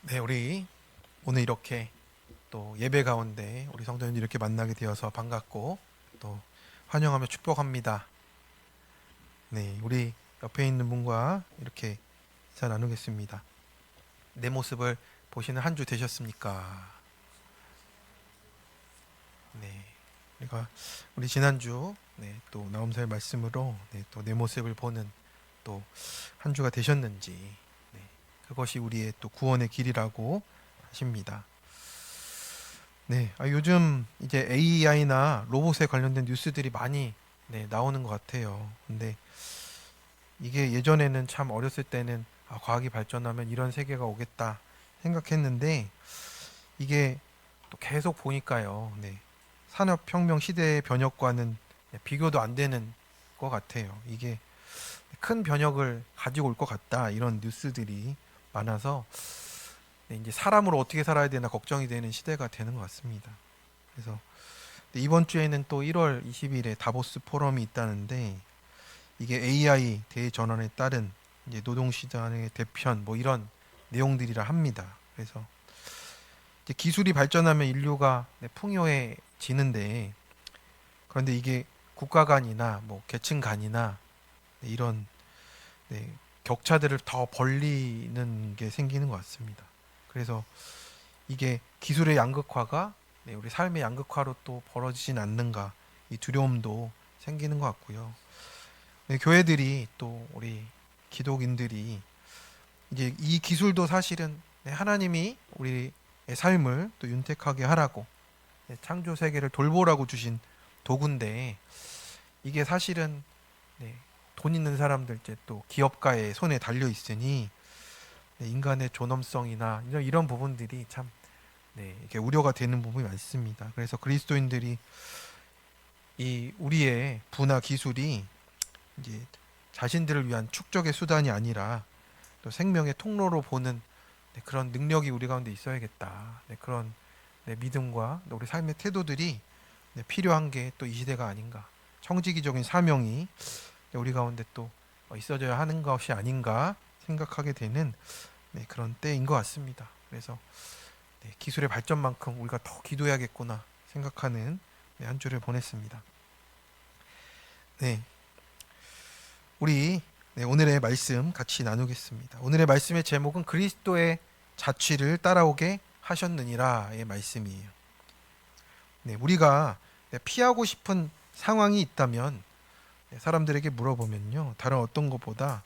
네, 우리 오늘 이렇게 또 예배 가운데 우리 성도님 이렇게 만나게 되어서 반갑고 또 환영하며 축복합니다. 네, 우리 옆에 있는 분과 이렇게 인사 나누겠습니다. 내 모습을 보시는 한 주 되셨습니까? 네, 우리 지난주 또 나홈사의 말씀으로 또 내 모습을 보는 또 한 주가 되셨는지 네, 그것이 우리의 또 구원의 길이라고 하십니다. 네, 요즘 이제 AI나 로봇에 관련된 뉴스들이 많이 나오는 것 같아요. 근데 이게 예전에는 참 어렸을 때는 과학이 발전하면 이런 세계가 오겠다 생각했는데 이게 또 계속 보니까요. 네, 산업혁명 시대의 변혁과는 비교도 안 되는 것 같아요. 이게 큰 변혁을 가지고 올 것 같다 이런 뉴스들이 많아서 이제 사람으로 어떻게 살아야 되나 걱정이 되는 시대가 되는 것 같습니다. 그래서 이번 주에는 또 1월 20일에 다보스 포럼이 있다는데 이게 AI 대전환에 따른 이제 노동시장의 대편 뭐 이런 내용들이라 합니다. 그래서 이제 기술이 발전하면 인류가 풍요해지는데 그런데 이게 국가 간이나 뭐 계층 간이나 이런 격차들을 더 벌리는 게 생기는 것 같습니다. 그래서 이게 기술의 양극화가 우리 삶의 양극화로 또 벌어지진 않는가 이 두려움도 생기는 것 같고요. 교회들이 또 우리 기독인들이 이제 이 기술도 사실은 하나님이 우리의 삶을 또 윤택하게 하라고 창조 세계를 돌보라고 주신 도구인데 이게 사실은 돈 있는 사람들 이제 또 기업가의 손에 달려 있으니 인간의 존엄성이나 이런 부분들이 참 이렇게 우려가 되는 부분이 많습니다. 그래서 그리스도인들이 이 우리의 부나 기술이 이제 자신들을 위한 축적의 수단이 아니라 또 생명의 통로로 보는 그런 능력이 우리 가운데 있어야겠다. 그런 믿음과 우리 삶의 태도들이 필요한 게 또 이 시대가 아닌가. 청지기적인 사명이 우리 가운데 또 있어져야 하는 것이 아닌가 생각하게 되는 그런 때인 것 같습니다. 그래서 기술의 발전만큼 우리가 더 기도해야겠구나 생각하는 한 주를 보냈습니다. 네, 우리 오늘의 말씀 같이 나누겠습니다. 오늘의 말씀의 제목은 그리스도의 자취를 따라오게 하셨느니라의 말씀이에요. 우리가 피하고 싶은 상황이 있다면 사람들에게 물어보면요, 다른 어떤 것보다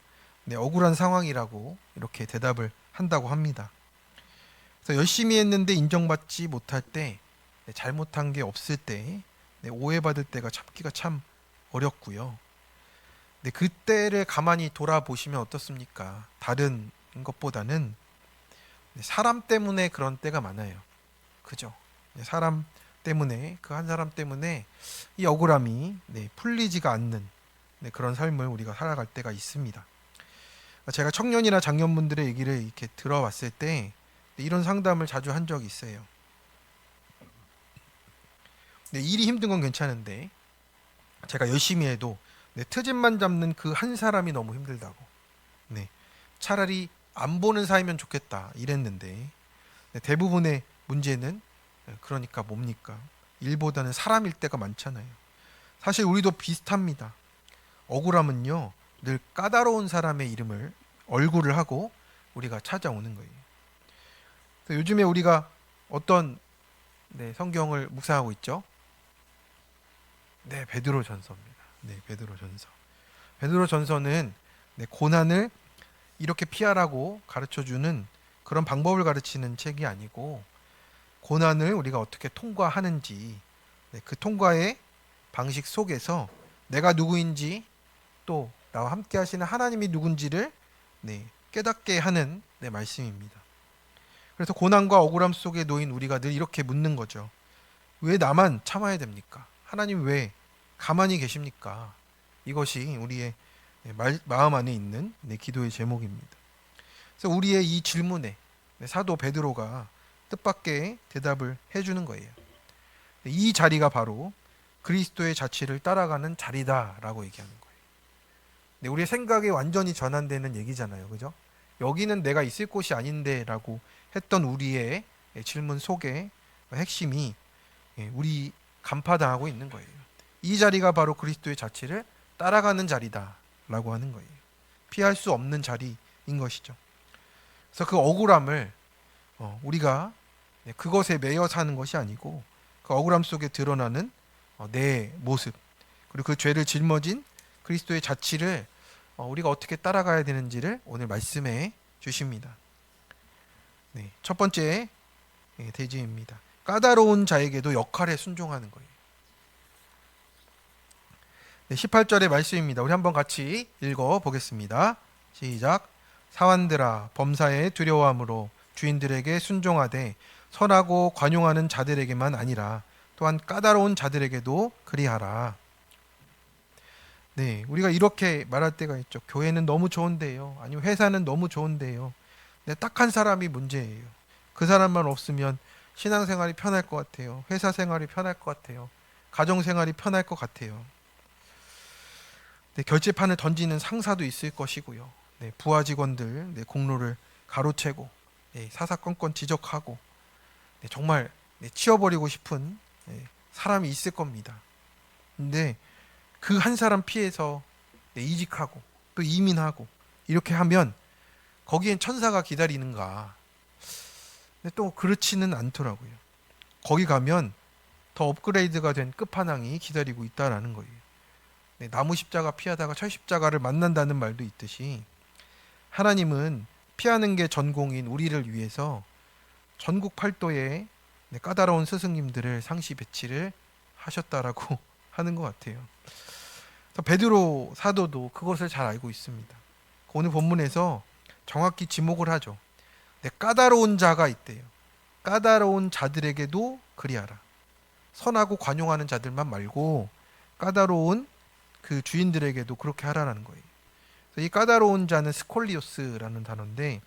억울한 상황이라고 이렇게 대답을 한다고 합니다. 그래서 열심히 했는데 인정받지 못할 때, 잘못한 게 없을 때, 오해받을 때가 참기가 참 어렵고요. 그때를 가만히 돌아보시면 어떻습니까? 다른 것보다는 사람 때문에 그런 때가 많아요. 그죠? 사람 때문에 그 한 사람 때문에 이 억울함이 풀리지가 않는 그런 삶을 우리가 살아갈 때가 있습니다. 제가 청년이나 장년분들의 얘기를 이렇게 들어봤을 때 이런 상담을 자주 한 적이 있어요. 일이 힘든 건 괜찮은데 제가 열심히 해도 트집만 잡는 그 한 사람이 너무 힘들다고. 차라리 안 보는 사이면 좋겠다 이랬는데 대부분의 문제는 그러니까 뭡니까? 일보다는 사람일 때가 많잖아요. 사실 우리도 비슷합니다. 억울함은요, 늘 까다로운 사람의 이름을 얼굴을 하고 우리가 찾아오는 거예요. 그래서 요즘에 우리가 어떤 성경을 묵상하고 있죠? 베드로전서입니다. 베드로전서. 베드로전서는 고난을 이렇게 피하라고 가르쳐주는 그런 방법을 가르치는 책이 아니고 고난을 우리가 어떻게 통과하는지 그 통과의 방식 속에서 내가 누구인지 또 나와 함께 하시는 하나님이 누군지를 깨닫게 하는 말씀입니다. 그래서 고난과 억울함 속에 놓인 우리가 늘 이렇게 묻는 거죠. 왜 나만 참아야 됩니까? 하나님 왜 가만히 계십니까? 이것이 우리의 마음 안에 있는 기도의 제목입니다. 그래서 우리의 이 질문에 사도 베드로가 뜻밖의 대답을 해주는 거예요. 이 자리가 바로 그리스도의 자취를 따라가는 자리다라고 얘기하는 거예요. 우리의 생각이 완전히 전환되는 얘기잖아요, 그죠? 여기는 내가 있을 곳이 아닌데라고 했던 우리의 질문 속에 핵심이 우리 간파당하고 있는 거예요. 이 자리가 바로 그리스도의 자취를 따라가는 자리다라고 하는 거예요. 피할 수 없는 자리인 것이죠. 그래서 그 억울함을 우리가 그것에 매여 사는 것이 아니고 그 억울함 속에 드러나는 내 모습, 그리고 그 죄를 짊어진 그리스도의 자취를 우리가 어떻게 따라가야 되는지를 오늘 말씀해 주십니다. 네, 첫 번째 대지입니다. 까다로운 자에게도 역할에 순종하는 거예요. 네, 18절의 말씀입니다. 우리 한번 같이 읽어 보겠습니다. 시작. 사환들아, 범사에 두려워함으로 주인들에게 순종하되 선하고 관용하는 자들에게만 아니라 또한 까다로운 자들에게도 그리하라. 네, 우리가 이렇게 말할 때가 있죠. 교회는 너무 좋은데요. 아니면 회사는 너무 좋은데요. 네, 딱 한 사람이 문제예요. 그 사람만 없으면 신앙생활이 편할 것 같아요. 회사 생활이 편할 것 같아요. 가정생활이 편할 것 같아요. 네, 결제판을 던지는 상사도 있을 것이고요. 네, 부하 직원들 공로를 가로채고 사사건건 지적하고 정말 치워버리고 싶은 사람이 있을 겁니다. 근데 그 한 사람 피해서 이직하고 또 이민하고 이렇게 하면 거기엔 천사가 기다리는가? 근데 또 그렇지는 않더라고요. 거기 가면 더 업그레이드가 된 끝판왕이 기다리고 있다라는 거예요. 나무 십자가 피하다가 철 십자가를 만난다는 말도 있듯이 하나님은 피하는 게 전공인 우리를 위해서 전국 팔도에 까다로운 스승님들을 상시 배치를 하셨다라고 하는 것 같아요. 베드로 사도도 그것을 잘 알고 있습니다. 오늘 본문에서 정확히 지목을 하죠. 까다로운 자가 있대요. 까다로운 자들에게도 그리하라. 선하고 관용하는 자들만 말고 까다로운 그 주인들에게도 그렇게 하라는 거예요. 이 까다로운 자는 스콜리오스라는 단어인데,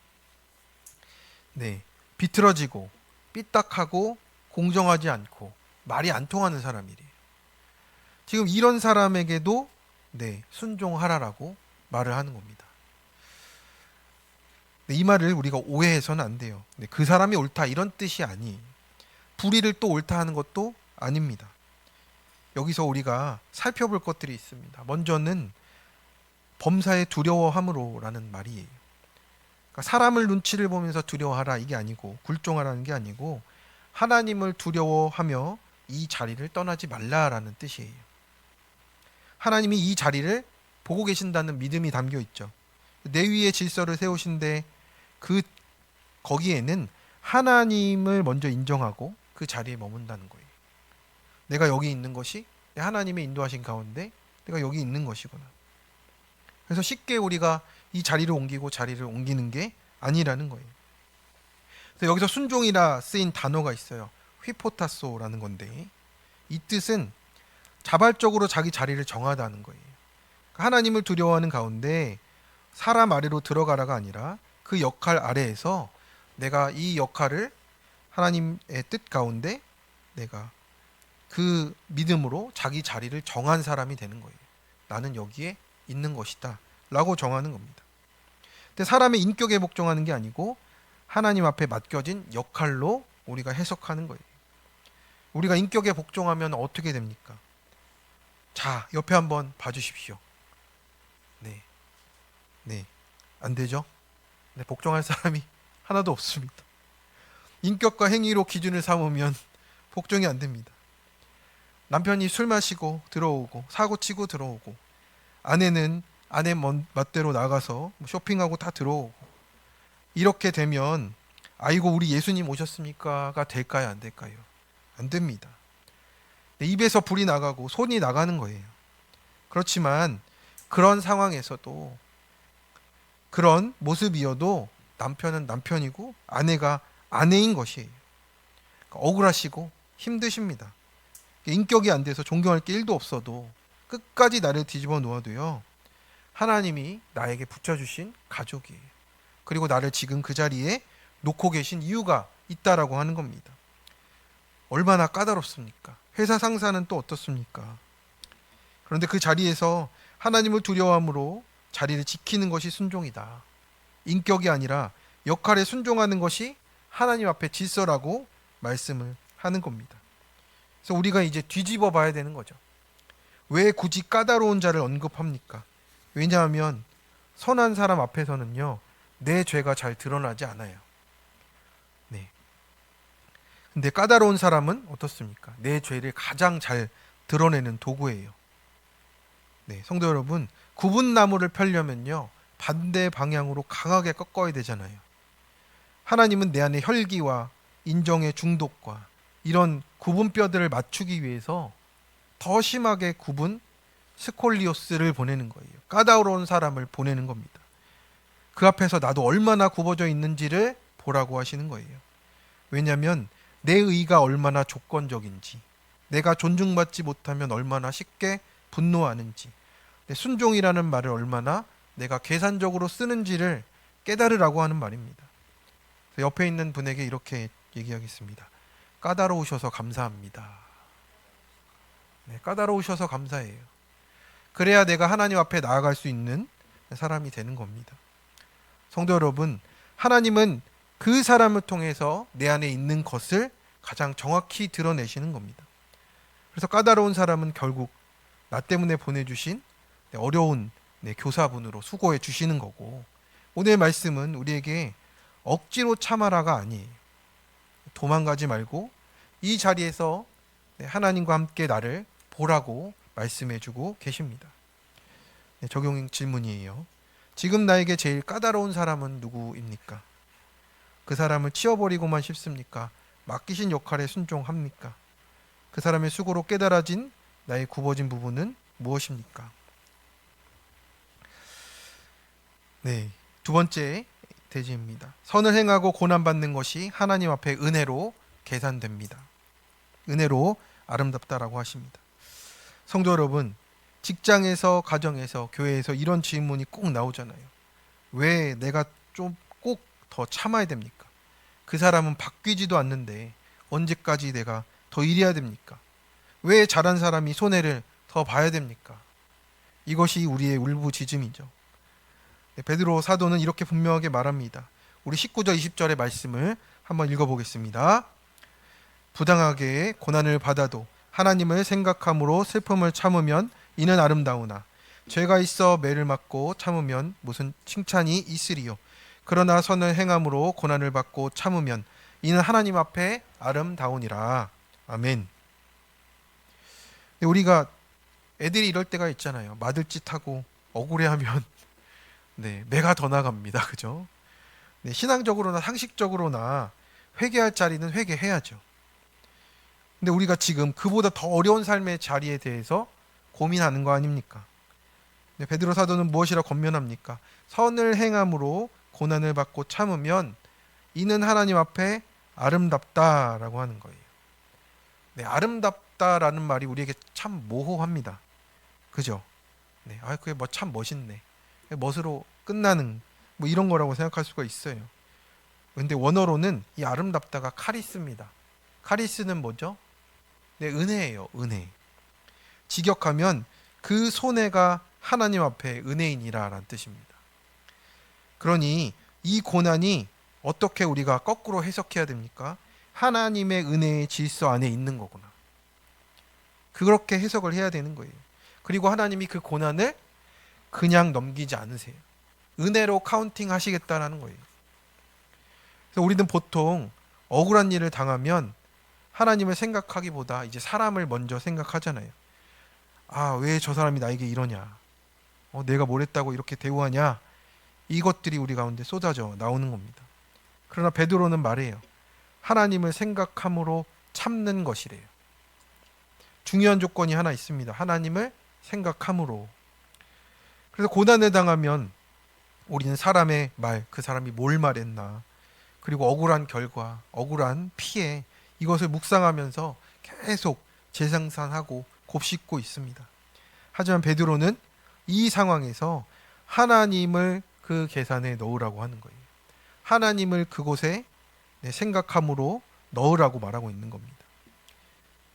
비틀어지고 삐딱하고 공정하지 않고 말이 안 통하는 사람이래요. 지금 이런 사람에게도 순종하라라고 말을 하는 겁니다. 이 말을 우리가 오해해서는 안 돼요. 그 사람이 옳다 이런 뜻이 아니에요. 불의를 또 옳다 하는 것도 아닙니다. 여기서 우리가 살펴볼 것들이 있습니다. 먼저는 범사에 두려워함으로라는 말이에요. 그러니까 사람을 눈치를 보면서 두려워하라 이게 아니고 굴종하라는 게 아니고 하나님을 두려워하며 이 자리를 떠나지 말라라는 뜻이에요. 하나님이 이 자리를 보고 계신다는 믿음이 담겨 있죠. 내 위에 질서를 세우신데 거기에는 하나님을 먼저 인정하고 그 자리에 머문다는 거예요. 내가 여기 있는 것이 하나님의 인도하신 가운데 내가 여기 있는 것이구나. 그래서 쉽게 우리가 이 자리를 옮기고 자리를 옮기는 게 아니라는 거예요. 그래서 여기서 순종이라 쓰인 단어가 있어요. 휘포타소라는 건데 이 뜻은 자발적으로 자기 자리를 정하다는 거예요. 하나님을 두려워하는 가운데 사람 아래로 들어가라가 아니라 그 역할 아래에서 내가 이 역할을 하나님의 뜻 가운데 내가 그 믿음으로 자기 자리를 정한 사람이 되는 거예요. 나는 여기에 있는 것이다 라고 정하는 겁니다. 근데 사람의 인격에 복종하는 게 아니고 하나님 앞에 맡겨진 역할로 우리가 해석하는 거예요. 우리가 인격에 복종하면 어떻게 됩니까? 자, 옆에 한번 봐주십시오. 안 되죠? 복종할 사람이 하나도 없습니다. 인격과 행위로 기준을 삼으면 복종이 안 됩니다. 남편이 술 마시고 들어오고 사고치고 들어오고 아내는 아내 멋대로 나가서 쇼핑하고 다 들어오고 이렇게 되면 아이고 우리 예수님 오셨습니까가 될까요? 안 될까요? 안 됩니다. 입에서 불이 나가고 손이 나가는 거예요. 그렇지만 그런 상황에서도 그런 모습이어도 남편은 남편이고 아내가 아내인 것이에요. 억울하시고 힘드십니다. 인격이 안 돼서 존경할 게 1도 없어도 끝까지 나를 뒤집어 놓아도요. 하나님이 나에게 붙여주신 가족이에요. 그리고 나를 지금 그 자리에 놓고 계신 이유가 있다라고 하는 겁니다. 얼마나 까다롭습니까? 회사 상사는 또 어떻습니까? 그런데 그 자리에서 하나님을 두려워함으로 자리를 지키는 것이 순종이다. 인격이 아니라 역할에 순종하는 것이 하나님 앞에 질서라고 말씀을 하는 겁니다. 그래서 우리가 이제 뒤집어 봐야 되는 거죠. 왜 굳이 까다로운 자를 언급합니까? 왜냐하면 선한 사람 앞에서는요, 내 죄가 잘 드러나지 않아요. 네. 근데 까다로운 사람은 어떻습니까? 내 죄를 가장 잘 드러내는 도구예요. 네, 성도 여러분, 구분나무를 펴려면요, 반대 방향으로 강하게 꺾어야 되잖아요. 하나님은 내 안에 혈기와 인정의 중독과 이런 구분뼈들을 맞추기 위해서 더 심하게 구분 스콜리오스를 보내는 거예요. 까다로운 사람을 보내는 겁니다. 그 앞에서 나도 얼마나 굽어져 있는지를 보라고 하시는 거예요. 왜냐하면 내 의가 얼마나 조건적인지, 내가 존중받지 못하면 얼마나 쉽게 분노하는지, 내 순종이라는 말을 얼마나 내가 계산적으로 쓰는지를 깨달으라고 하는 말입니다. 옆에 있는 분에게 이렇게 얘기하겠습니다. 까다로우셔서 감사합니다. 네, 까다로우셔서 감사해요. 그래야 내가 하나님 앞에 나아갈 수 있는 사람이 되는 겁니다. 성도 여러분, 하나님은 그 사람을 통해서 내 안에 있는 것을 가장 정확히 드러내시는 겁니다. 그래서 까다로운 사람은 결국 나 때문에 보내주신 어려운 교사분으로 수고해 주시는 거고, 오늘 말씀은 우리에게 억지로 참아라가 아니에요. 도망가지 말고 이 자리에서 하나님과 함께 나를 보라고 말씀해 주고 계십니다. 적용 질문이에요. 지금 나에게 제일 까다로운 사람은 누구입니까? 그 사람을 치워버리고만 싶습니까? 맡기신 역할에 순종합니까? 그 사람의 수고로 깨달아진 나의 굽어진 부분은 무엇입니까? 네, 두 번째 대지입니다. 선을 행하고 고난받는 것이 하나님 앞에 은혜로 계산됩니다. 은혜로 아름답다라고 하십니다. 성도 여러분, 직장에서, 가정에서, 교회에서 이런 질문이 꼭 나오잖아요. 왜 내가 좀 꼭 더 참아야 됩니까? 그 사람은 바뀌지도 않는데 언제까지 내가 더 일해야 됩니까? 왜 잘한 사람이 손해를 더 봐야 됩니까? 이것이 우리의 울부짖음이죠. 베드로 사도는 이렇게 분명하게 말합니다. 우리 19절 20절의 말씀을 한번 읽어보겠습니다. 부당하게 고난을 받아도 하나님을 생각함으로 슬픔을 참으면 이는 아름다우나 죄가 있어 매를 맞고 참으면 무슨 칭찬이 있으리요. 그러나 선을 행함으로 고난을 받고 참으면 이는 하나님 앞에 아름다우니라. 아멘. 우리가 애들이 이럴 때가 있잖아요. 맞을 짓 하고 억울해하면 매가 더 나갑니다. 그죠? 신앙적으로나 상식적으로나 회개할 자리는 회개해야죠. 근데 우리가 지금 그보다 더 어려운 삶의 자리에 대해서 고민하는 거 아닙니까? 베드로 사도는 무엇이라 권면합니까? 선을 행함으로 고난을 받고 참으면 이는 하나님 앞에 아름답다라고 하는 거예요. 아름답다라는 말이 우리에게 참 모호합니다. 그죠? 그게 뭐 참 멋있네. 멋으로 끝나는 뭐 이런 거라고 생각할 수가 있어요. 근데 원어로는 이 아름답다가 카리스입니다. 카리스는 뭐죠? 은혜예요. 은혜. 직역하면 그 손해가 하나님 앞에 은혜이니라라는 뜻입니다. 그러니 이 고난이 어떻게 우리가 거꾸로 해석해야 됩니까? 하나님의 은혜의 질서 안에 있는 거구나. 그렇게 해석을 해야 되는 거예요. 그리고 하나님이 그 고난을 그냥 넘기지 않으세요. 은혜로 카운팅 하시겠다라는 거예요. 그래서 우리는 보통 억울한 일을 당하면 하나님을 생각하기보다 이제 사람을 먼저 생각하잖아요. 왜 저 사람이 나에게 이러냐? 내가 뭘 했다고 이렇게 대우하냐? 이것들이 우리 가운데 쏟아져 나오는 겁니다. 그러나 베드로는 말해요. 하나님을 생각함으로 참는 것이래요. 중요한 조건이 하나 있습니다. 하나님을 생각함으로. 그래서 고난을 당하면 우리는 사람의 말, 그 사람이 뭘 말했나, 그리고 억울한 결과, 억울한 피해, 이것을 묵상하면서 계속 재생산하고 곱씹고 있습니다. 하지만 베드로는 이 상황에서 하나님을 그 계산에 넣으라고 하는 거예요. 하나님을 그곳에 생각함으로 넣으라고 말하고 있는 겁니다.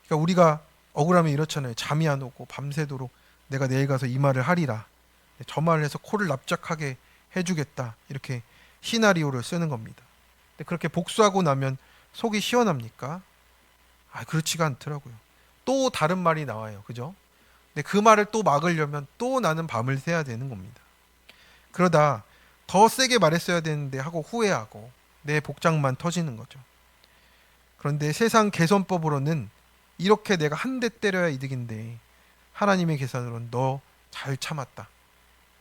그러니까 우리가 억울하면 이렇잖아요. 잠이 안 오고 밤새도록 내가 내일 가서 이 말을 하리라. 저 말을 해서 코를 납작하게 해주겠다. 이렇게 시나리오를 쓰는 겁니다. 근데 그렇게 복수하고 나면 속이 시원합니까? 그렇지가 않더라고요. 또 다른 말이 나와요. 그죠? 근데 그 말을 또 막으려면 또 나는 밤을 새야 되는 겁니다. 그러다 더 세게 말했어야 되는데 하고 후회하고 내 복장만 터지는 거죠. 그런데 세상 계산법으로는 이렇게 내가 한 대 때려야 이득인데 하나님의 계산으로는 너 잘 참았다.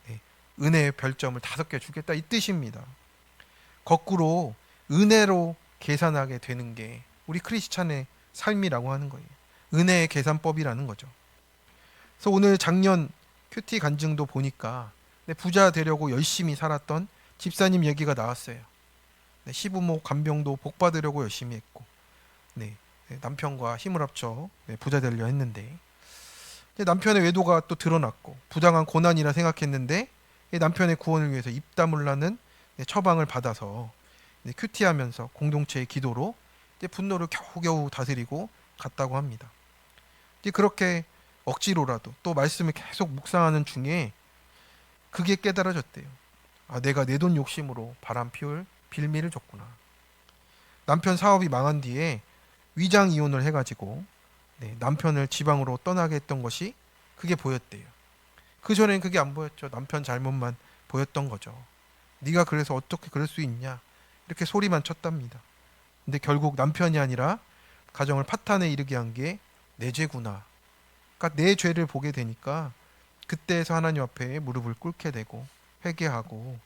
네, 은혜의 별점을 5개 주겠다 이 뜻입니다. 거꾸로 은혜로 계산하게 되는 게 우리 크리스찬의 삶이라고 하는 거예요. 은혜의 계산법이라는 거죠. 그래서 오늘 작년 큐티 간증도 보니까 부자 되려고 열심히 살았던 집사님 얘기가 나왔어요. 시부모 간병도 복 받으려고 열심히 했고, 남편과 힘을 합쳐 부자 되려 했는데 남편의 외도가 또 드러났고 부당한 고난이라 생각했는데 남편의 구원을 위해서 입 다물라는 처방을 받아서 큐티하면서 공동체의 기도로 분노를 겨우겨우 다스리고 갔다고 합니다. 그렇게 억지로라도 또 말씀을 계속 묵상하는 중에 그게 깨달아졌대요. 내가 내 돈 욕심으로 바람 피울 빌미를 줬구나. 남편 사업이 망한 뒤에 위장 이혼을 해가지고 남편을 지방으로 떠나게 했던 것이 그게 보였대요. 그 전엔 그게 안 보였죠. 남편 잘못만 보였던 거죠. 네가 그래서 어떻게 그럴 수 있냐 이렇게 소리만 쳤답니다. 근데 결국 남편이 아니라 가정을 파탄에 이르게 한 게 내 죄구나. 그러니까 내 죄를 보게 되니까 그때에서 하나님 앞에 무릎을 꿇게 되고 회개하고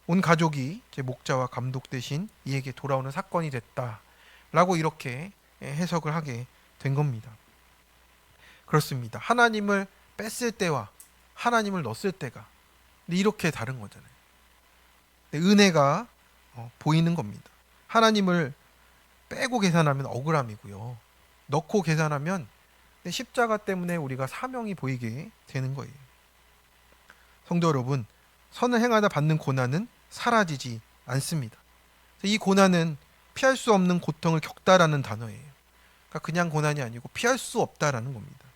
온 가족이 제 목자와 감독 대신 이에게 돌아오는 사건이 됐다라고 이렇게 해석을 하게 된 겁니다. 그렇습니다. 하나님을 뺐을 때와 하나님을 넣었을 때가 이렇게 다른 거잖아요. 은혜가 보이는 겁니다. 하나님을 빼고 계산하면 억울함이고요. 넣고 계산하면 십자가 때문에 우리가 사명이 보이게 되는 거예요. 성도 여러분, 선을 행하다 받는 고난은 사라지지 않습니다. 이 고난은 피할 수 없는 고통을 겪다라는 단어예요. 그러니까 그냥 고난이 아니고 피할 수 없다라는 겁니다.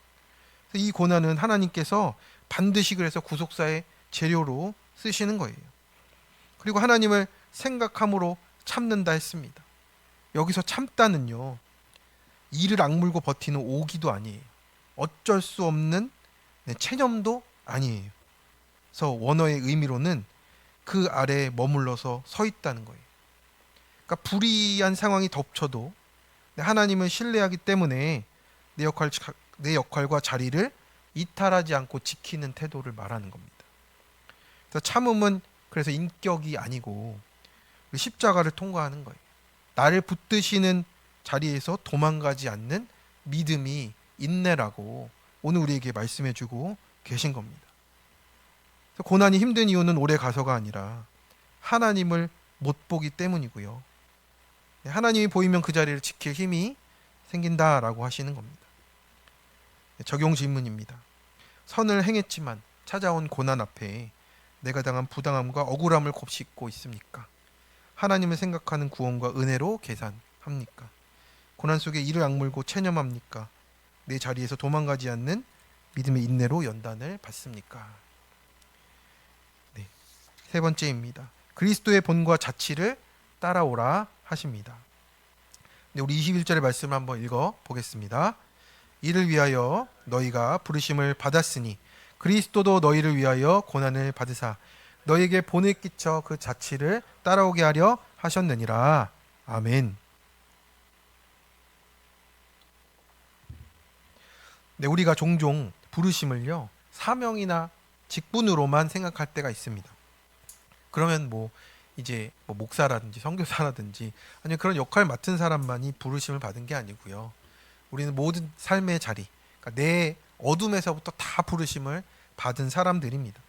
이 고난은 하나님께서 반드시 그래서 구속사의 재료로 쓰시는 거예요. 그리고 하나님을 생각함으로 참는다 했습니다. 여기서 참다는요, 이를 악물고 버티는 오기도 아니에요. 어쩔 수 없는 체념도 아니에요. 그래서 원어의 의미로는 그 아래에 머물러서 서 있다는 거예요. 그러니까 불이한 상황이 덮쳐도 하나님을 신뢰하기 때문에 내 역할과 자리를 이탈하지 않고 지키는 태도를 말하는 겁니다. 그래서 참음은 그래서 인격이 아니고 십자가를 통과하는 거예요. 나를 붙드시는 자리에서 도망가지 않는 믿음이 인내라고 오늘 우리에게 말씀해주고 계신 겁니다. 고난이 힘든 이유는 오래 가서가 아니라 하나님을 못 보기 때문이고요. 하나님이 보이면 그 자리를 지킬 힘이 생긴다라고 하시는 겁니다. 적용 질문입니다. 선을 행했지만 찾아온 고난 앞에 내가 당한 부당함과 억울함을 곱씹고 있습니까? 하나님을 생각하는 구원과 은혜로 계산합니까? 고난 속에 이를 악물고 체념합니까? 내 자리에서 도망가지 않는 믿음의 인내로 연단을 받습니까? 세 번째입니다. 그리스도의 본과 자치를 따라오라 하십니다. 우리 21절의 말씀을 한번 읽어 보겠습니다. 이를 위하여 너희가 부르심을 받았으니 그리스도도 너희를 위하여 고난을 받으사 너희에게 본을 끼쳐 그 자치를 따라오게 하려 하셨느니라. 아멘. 우리가 종종 부르심을요, 사명이나 직분으로만 생각할 때가 있습니다. 그러면 이제 목사라든지 선교사라든지 아니면 그런 역할 맡은 사람만이 부르심을 받은 게 아니고요. 우리는 모든 삶의 자리, 그러니까 내 어둠에서부터 다 부르심을 받은 사람들입니다.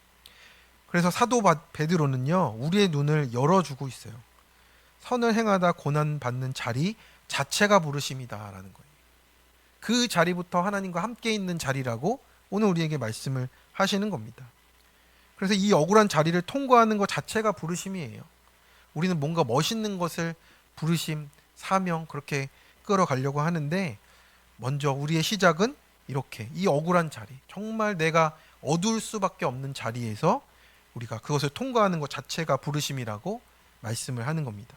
그래서 사도 베드로는요, 우리의 눈을 열어주고 있어요. 선을 행하다 고난 받는 자리 자체가 부르심이다라는 거예요. 그 자리부터 하나님과 함께 있는 자리라고 오늘 우리에게 말씀을 하시는 겁니다. 그래서 이 억울한 자리를 통과하는 것 자체가 부르심이에요. 우리는 뭔가 멋있는 것을 부르심, 사명 그렇게 끌어가려고 하는데 먼저 우리의 시작은 이렇게 이 억울한 자리, 정말 내가 어두울 수밖에 없는 자리에서 우리가 그것을 통과하는 것 자체가 부르심이라고 말씀을 하는 겁니다.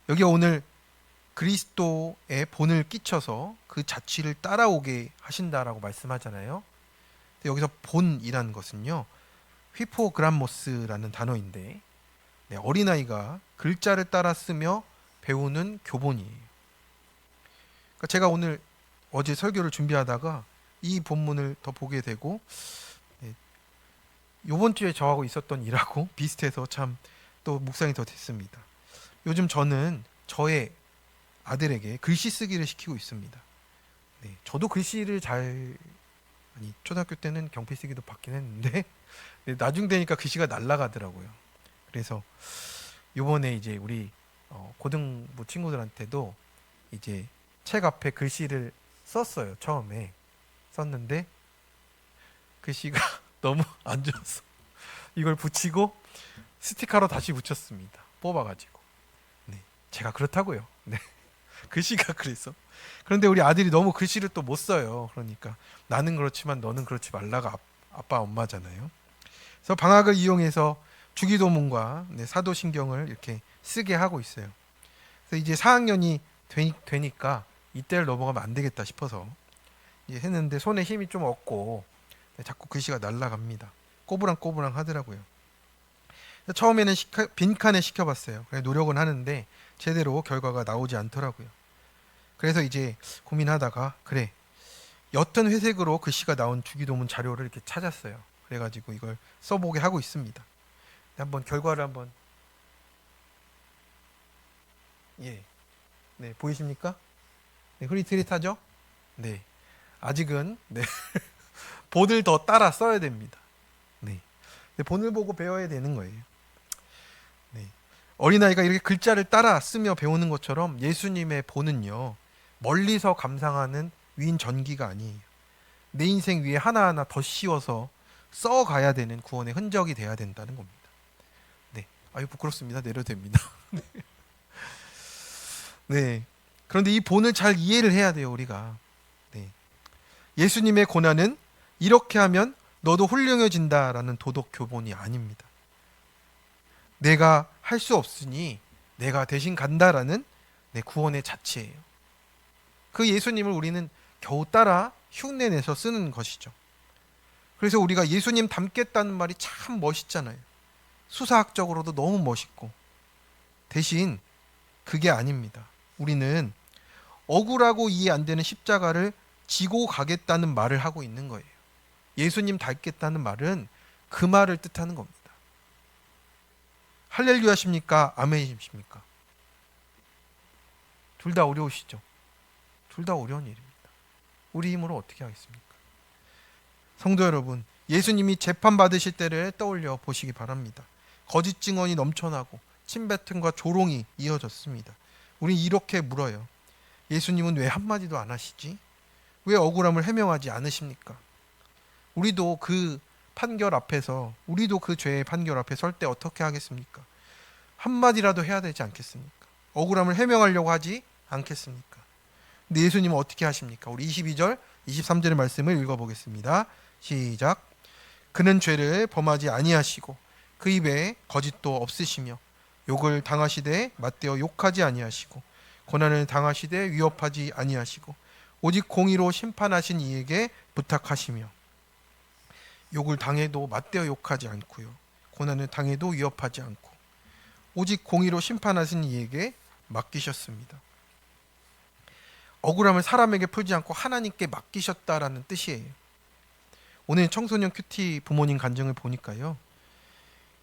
여기가 오늘 그리스도의 본을 끼쳐서 그 자취를 따라오게 하신다라고 말씀하잖아요. 근데 여기서 본이라는 것은요, 휘포그람모스라는 단어인데, 네, 어린아이가 글자를 따라 쓰며 배우는 교본이에요. 그러니까 제가 오늘 어제 설교를 준비하다가 이 본문을 더 보게 되고, 네, 요번 주에 저하고 있었던 일하고 비슷해서 참 또 묵상이 더 됐습니다. 요즘 저는 저의 아들에게 글씨 쓰기를 시키고 있습니다. 네, 저도 글씨를 아니, 초등학교 때는 경필 쓰기도 받긴 했는데 네, 나중 되니까 글씨가 날아가더라고요. 그래서 요번에 이제 우리 고등부 친구들한테도 이제 책 앞에 글씨를 썼어요. 처음에 썼는데 글씨가 너무 안 좋아서 이걸 붙이고 스티커로 다시 붙였습니다. 뽑아가지고. 네, 제가 그렇다고요. 네, 글씨가 그래서. 그런데 우리 아들이 너무 글씨를 또 못 써요. 그러니까 나는 그렇지만 너는 그렇지 말라가 아빠 엄마잖아요. 그래서 방학을 이용해서 주기도문과 네, 사도신경을 이렇게 쓰게 하고 있어요. 그래서 이제 4학년이 되니까 이때를 넘어가면 안 되겠다 싶어서 이제 했는데 손에 힘이 좀 없고 네, 자꾸 글씨가 날아갑니다. 꼬부랑꼬부랑 하더라고요. 처음에는 빈칸에 시켜봤어요. 노력은 하는데 제대로 결과가 나오지 않더라고요. 그래서 이제 고민하다가 그래, 옅은 회색으로 글씨가 나온 주기도문 자료를 이렇게 찾았어요. 그래가지고 이걸 써보게 하고 있습니다. 한번 결과를 한번 네, 보이십니까? 네, 흐릿흐릿하죠? 네, 아직은 네, 본을 더 따라 써야 됩니다. 네, 본을 보고 배워야 되는 거예요. 네, 어린아이가 이렇게 글자를 따라 쓰며 배우는 것처럼 예수님의 본은요, 멀리서 감상하는 위인 전기가 아니에요. 내 인생 위에 하나하나 더 씌워서 써가야 되는 구원의 흔적이 돼야 된다는 겁니다. 네, 아유 부끄럽습니다. 내려도 됩니다. 네, 그런데 이 본을 잘 이해를 해야 돼요, 우리가. 네, 예수님의 고난은 이렇게 하면 너도 훌륭해진다라는 도덕 교본이 아닙니다. 내가 할 수 없으니 내가 대신 간다라는 내 구원의 자체예요. 그 예수님을 우리는 겨우 따라 흉내내서 쓰는 것이죠. 그래서 우리가 예수님 닮겠다는 말이 참 멋있잖아요. 수사학적으로도 너무 멋있고. 대신 그게 아닙니다. 우리는 억울하고 이해 안 되는 십자가를 지고 가겠다는 말을 하고 있는 거예요. 예수님 닮겠다는 말은 그 말을 뜻하는 겁니다. 할렐루야십니까? 아멘이십니까? 둘 다 어려우시죠? 둘 다 어려운 일입니다. 우리 힘으로 어떻게 하겠습니까? 성도 여러분, 예수님이 재판받으실 때를 떠올려 보시기 바랍니다. 거짓 증언이 넘쳐나고 침뱉음과 조롱이 이어졌습니다. 우리 이렇게 물어요. 예수님은 왜 한마디도 안 하시지? 왜 억울함을 해명하지 않으십니까? 우리도 그 판결 앞에서, 우리도 그 죄의 판결 앞에 설 때 어떻게 하겠습니까? 한마디라도 해야 되지 않겠습니까? 억울함을 해명하려고 하지 않겠습니까? 근데 예수님은 어떻게 하십니까? 우리 22절, 23절의 말씀을 읽어보겠습니다. 시작. 그는 죄를 범하지 아니하시고 그 입에 거짓도 없으시며 욕을 당하시되 맞대어 욕하지 아니하시고 고난을 당하시되 위협하지 아니하시고 오직 공의로 심판하신 이에게 부탁하시며 욕을 당해도 맞대어 욕하지 않고요. 고난을 당해도 위협하지 않고 오직 공의로 심판하신 이에게 맡기셨습니다. 억울함을 사람에게 풀지 않고 하나님께 맡기셨다라는 뜻이에요. 오늘 청소년 큐티 부모님 간증을 보니까요.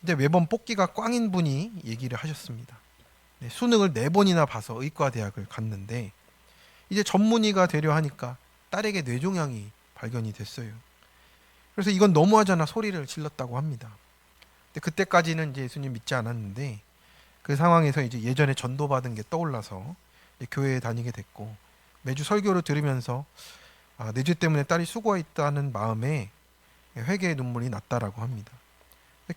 이제 매번 뽑기가 꽝인 분이 얘기를 하셨습니다. 네, 수능을 4번이나 봐서 의과대학을 갔는데 이제 전문의가 되려 하니까 딸에게 뇌종양이 발견이 됐어요. 그래서 이건 너무하잖아 소리를 질렀다고 합니다. 근데 그때까지는 이제 예수님 믿지 않았는데 그 상황에서 이제 예전에 전도받은 게 떠올라서 교회에 다니게 됐고 매주 설교를 들으면서 내 죄 때문에 딸이 수고했다는 마음에 회개의 눈물이 났다라고 합니다.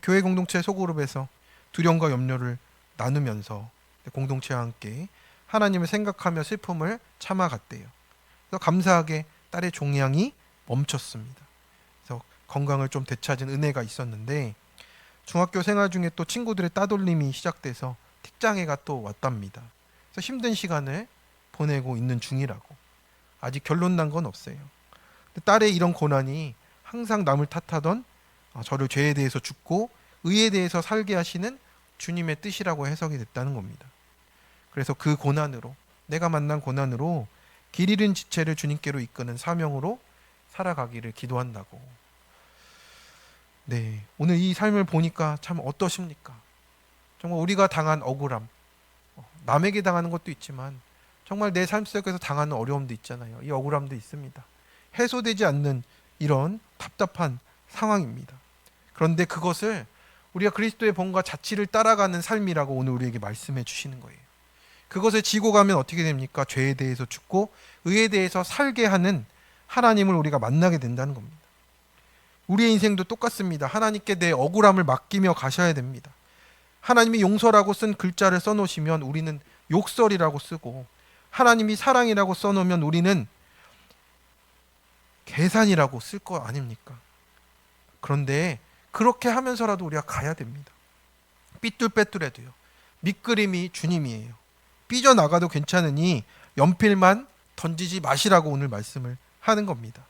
교회 공동체 소그룹에서 두려움과 염려를 나누면서 공동체와 함께 하나님을 생각하며 슬픔을 참아갔대요. 그래서 감사하게 딸의 종양이 멈췄습니다. 그래서 건강을 좀 되찾은 은혜가 있었는데 중학교 생활 중에 또 친구들의 따돌림이 시작돼서 특장애가 또 왔답니다. 그래서 힘든 시간을 보내고 있는 중이라고. 아직 결론 난 건 없어요. 근데 딸의 이런 고난이 항상 남을 탓하던 저를 죄에 대해서 죽고 의에 대해서 살게 하시는 주님의 뜻이라고 해석이 됐다는 겁니다. 그래서 그 고난으로, 내가 만난 고난으로 길 잃은 지체를 주님께로 이끄는 사명으로 살아가기를 기도한다고. 네, 오늘 이 삶을 보니까 참 어떠십니까? 정말 우리가 당한 억울함, 남에게 당하는 것도 있지만 정말 내 삶 속에서 당하는 어려움도 있잖아요. 이 억울함도 있습니다. 해소되지 않는 이런 답답한 상황입니다. 그런데 그것을 우리가 그리스도의 본과 자치를 따라가는 삶이라고 오늘 우리에게 말씀해 주시는 거예요. 그것을 지고 가면 어떻게 됩니까? 죄에 대해서 죽고 의에 대해서 살게 하는 하나님을 우리가 만나게 된다는 겁니다. 우리의 인생도 똑같습니다. 하나님께 내 억울함을 맡기며 가셔야 됩니다. 하나님이 용서라고 쓴 글자를 써놓으시면 우리는 욕설이라고 쓰고, 하나님이 사랑이라고 써놓으면 우리는 계산이라고 쓸 거 아닙니까? 그런데 그렇게 하면서라도 우리가 가야 됩니다. 삐뚤빼뚤해도요. 밑그림이 주님이에요. 삐져나가도 괜찮으니 연필만 던지지 마시라고 오늘 말씀을 하는 겁니다.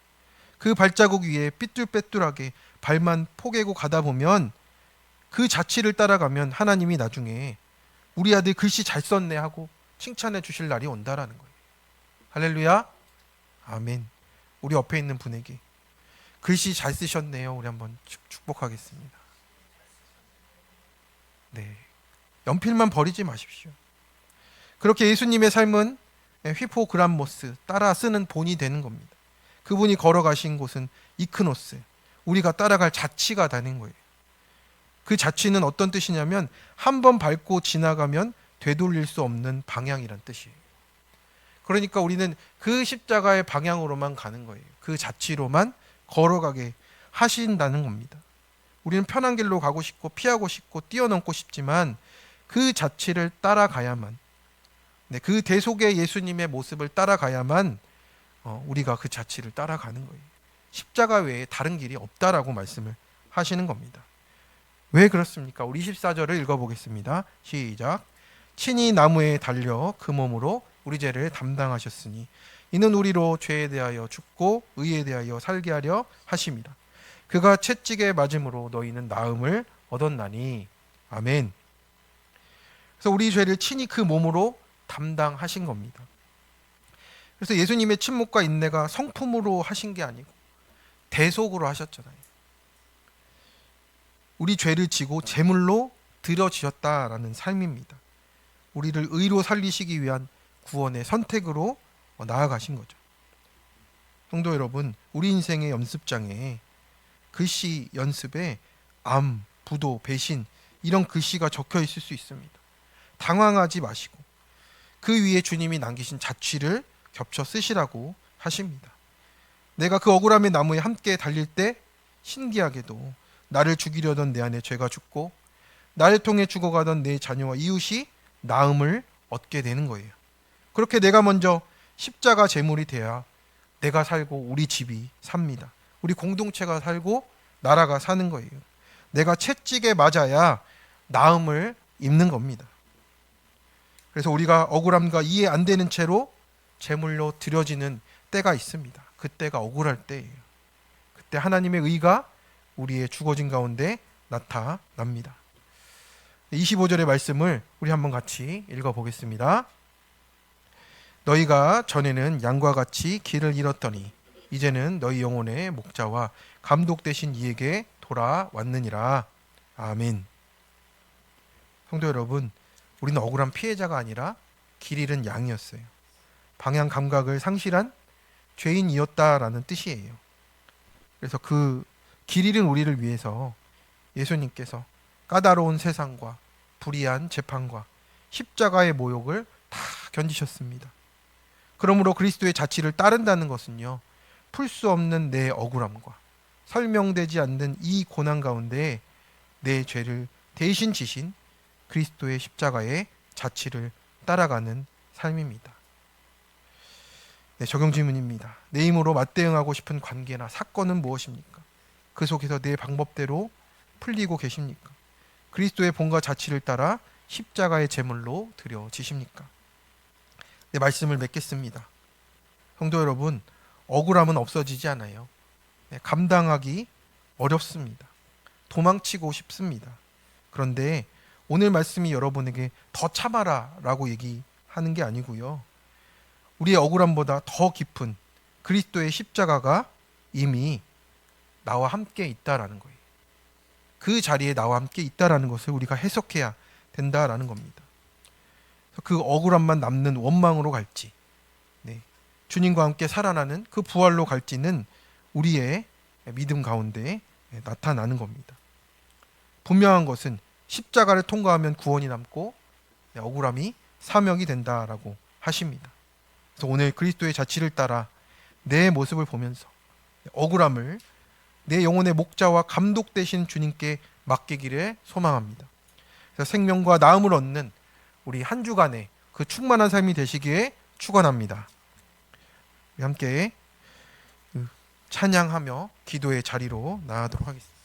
그 발자국 위에 삐뚤빼뚤하게 발만 포개고 가다 보면, 그 자취를 따라가면 하나님이 나중에 우리 아들 글씨 잘 썼네 하고 칭찬해 주실 날이 온다라는 거예요. 할렐루야. 아멘. 우리 옆에 있는 분에게 글씨 잘 쓰셨네요. 우리 한번 축복하겠습니다. 네, 연필만 버리지 마십시오. 그렇게 예수님의 삶은 휘포그람모스, 따라 쓰는 본이 되는 겁니다. 그분이 걸어가신 곳은 이크노스, 우리가 따라갈 자취가 되는 거예요. 그 자취는 어떤 뜻이냐면 한 번 밟고 지나가면 되돌릴 수 없는 방향이란 뜻이에요. 그러니까 우리는 그 십자가의 방향으로만 가는 거예요. 그 자취로만 걸어가게 하신다는 겁니다. 우리는 편한 길로 가고 싶고 피하고 싶고 뛰어넘고 싶지만 그 자취를 따라가야만, 그 대속의 예수님의 모습을 따라가야만 우리가 그 자취를 따라가는 거예요. 십자가 외에 다른 길이 없다라고 말씀을 하시는 겁니다. 왜 그렇습니까? 우리 24절을 읽어보겠습니다. 시작. 친히 나무에 달려 그 몸으로 우리 죄를 담당하셨으니 이는 우리로 죄에 대하여 죽고 의에 대하여 살게 하려 하심이라. 그가 채찍에 맞음으로 너희는 나음을 얻었나니. 아멘. 그래서 우리 죄를 친히 그 몸으로 담당하신 겁니다. 그래서 예수님의 침묵과 인내가 성품으로 하신 게 아니고 대속으로 하셨잖아요. 우리 죄를 지고 제물로 드려지셨다라는 삶입니다. 우리를 의로 살리시기 위한 구원의 선택으로 나아가신 거죠. 성도 여러분, 우리 인생의 연습장에 글씨 연습에 암, 부도, 배신 이런 글씨가 적혀 있을 수 있습니다. 당황하지 마시고 그 위에 주님이 남기신 자취를 겹쳐 쓰시라고 하십니다. 내가 그 억울함의 나무에 함께 달릴 때 신기하게도 나를 죽이려던 내 안에 죄가 죽고 나를 통해 죽어가던 내 자녀와 이웃이 나음을 얻게 되는 거예요. 그렇게 내가 먼저 십자가 제물이 돼야 내가 살고 우리 집이 삽니다. 우리 공동체가 살고 나라가 사는 거예요. 내가 채찍에 맞아야 나음을 입는 겁니다. 그래서 우리가 억울함과 이해 안 되는 채로 제물로 드려지는 때가 있습니다. 그때가 억울할 때예요. 그때 하나님의 의가 우리의 죽어진 가운데 나타납니다. 25절의 말씀을 우리 한번 같이 읽어보겠습니다. 너희가 전에는 양과 같이 길을 잃었더니 이제는 너희 영혼의 목자와 감독 되신 이에게 돌아왔느니라. 아멘. 성도 여러분, 우리는 억울한 피해자가 아니라 길 잃은 양이었어요. 방향 감각을 상실한 죄인이었다라는 뜻이에요. 그래서 그 길 잃은 우리를 위해서 예수님께서 까다로운 세상과 불의한 재판과 십자가의 모욕을 다 견디셨습니다. 그러므로 그리스도의 자취를 따른다는 것은요, 풀 수 없는 내 억울함과 설명되지 않는 이 고난 가운데 내 죄를 대신 지신 그리스도의 십자가의 자취를 따라가는 삶입니다. 네, 적용 질문입니다. 내 힘으로 맞대응하고 싶은 관계나 사건은 무엇입니까? 그 속에서 내 방법대로 풀리고 계십니까? 그리스도의 본과 자취를 따라 십자가의 제물로 드려지십니까? 말씀을 맺겠습니다. 성도 여러분, 억울함은 없어지지 않아요. 감당하기 어렵습니다. 도망치고 싶습니다. 그런데 오늘 말씀이 여러분에게 더 참아라 라고 얘기하는 게 아니고요. 우리의 억울함보다 더 깊은 그리스도의 십자가가 이미 나와 함께 있다라는 거예요. 그 자리에 나와 함께 있다라는 것을 우리가 해석해야 된다라는 겁니다. 그 억울함만 남는 원망으로 갈지, 주님과 함께 살아나는 그 부활로 갈지는 우리의 믿음 가운데 나타나는 겁니다. 분명한 것은 십자가를 통과하면 구원이 남고 억울함이 사명이 된다라고 하십니다. 그래서 오늘 그리스도의 자취를 따라 내 모습을 보면서 억울함을 내 영혼의 목자와 감독 되신 주님께 맡기기를 소망합니다. 그래서 생명과 나음을 얻는 우리 한 주간의 그 충만한 삶이 되시기에 축원합니다. 함께 찬양하며 기도의 자리로 나아가도록 하겠습니다.